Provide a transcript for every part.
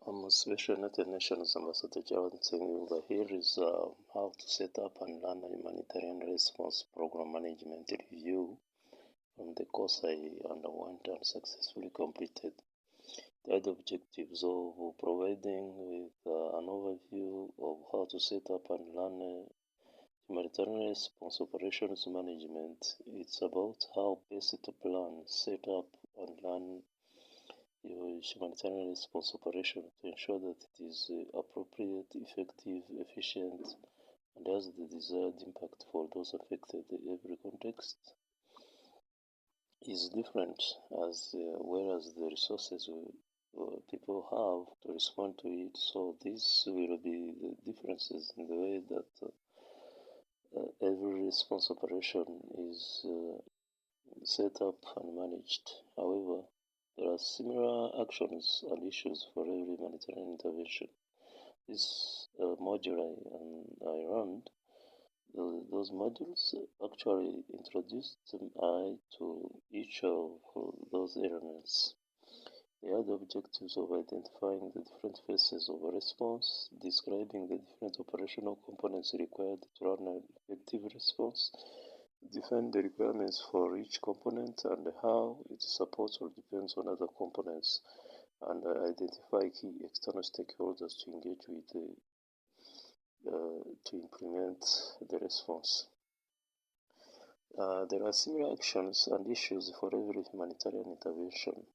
I'm Special United Nations Ambassador Gerard over here is how to set up and run a humanitarian response program management review from the course I underwent and successfully completed. The other objectives of providing with an overview of how to set up and run a humanitarian response operations management. It's about how best to plan, set up and run your humanitarian response operation to ensure that it is appropriate, effective, efficient, and has the desired impact for those affected. Every context is different, as whereas the resources people have to respond to it. So these will be the differences in the way that every response operation is set up and managed. However, there are similar actions and issues for every humanitarian intervention. This module I ran, those modules actually introduced I to each of those elements. They had the objectives of identifying the different phases of a response, describing the different operational components required to run an effective response, define the requirements for each component and how it supports or depends on other components, and identify key external stakeholders to engage with to implement the response. There are similar actions and issues for every humanitarian intervention.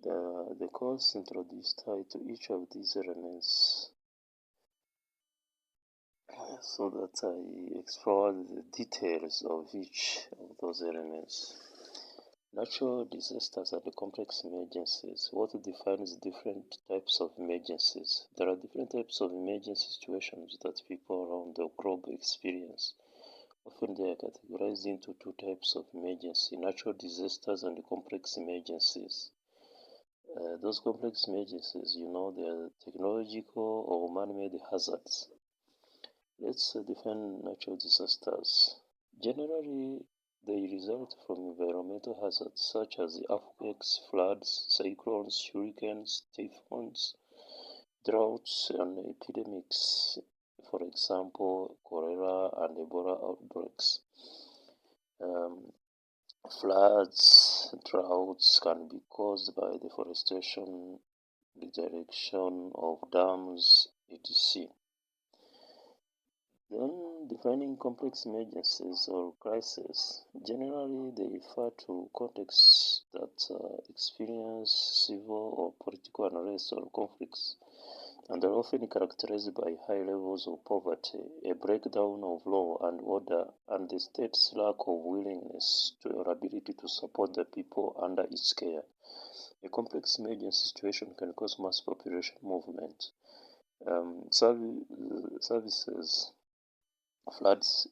The course introduced I to each of these elements so that I explored the details of each of those elements. Natural disasters and complex emergencies. What defines different types of emergencies? There are different types of emergency situations that people around the globe experience. Often they are categorized into two types of emergency: natural disasters and complex emergencies. Those complex emergencies, they are technological or man-made hazards. Let's define natural disasters. Generally, they result from environmental hazards such as earthquakes, floods, cyclones, hurricanes, typhoons, droughts, and epidemics. For example, cholera and Ebola outbreaks. Floods, droughts can be caused by deforestation, redirection of dams, etc. Then, defining complex emergencies or crises. Generally, they refer to contexts that experience civil or political unrest or conflicts, and are often characterized by high levels of poverty, a breakdown of law and order, and the state's lack of willingness or ability to support the people under its care. A complex emergency situation can cause mass population movement, services, floods,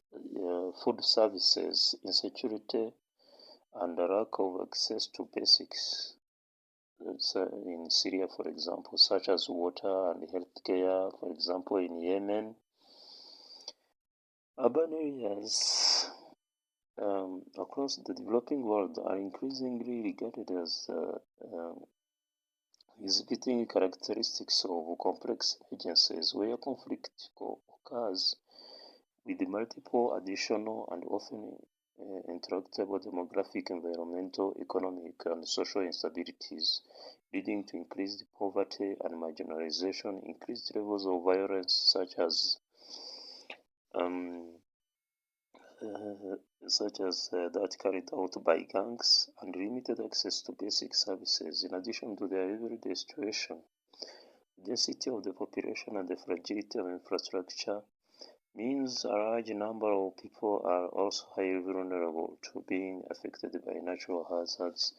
food services, insecurity, and a lack of access to basics. In Syria, for example, such as water and healthcare, for example, in Yemen. Urban areas across the developing world are increasingly regarded as exhibiting characteristics of complex emergencies where conflict occurs with multiple additional and often intractable demographic, environmental, economic, and social instabilities, leading to increased poverty and marginalization, increased levels of violence such as that carried out by gangs, and limited access to basic services. In addition to their everyday situation, the density of the population and the fragility of infrastructure means a large number of people are also highly vulnerable to being affected by natural hazards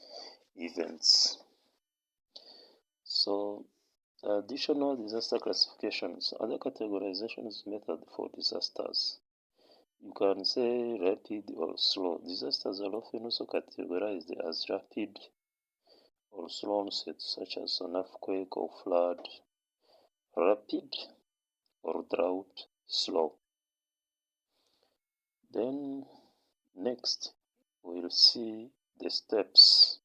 events. So, additional disaster classifications, other categorizations method for disasters. You can say rapid or slow. Disasters are often also categorized as rapid or slow onset, such as an earthquake or flood. Rapid or drought, slow. Then next we'll see the steps.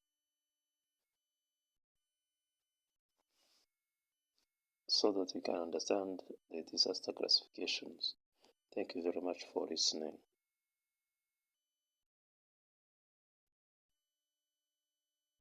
so that we can understand the disaster classifications. Thank you very much for listening.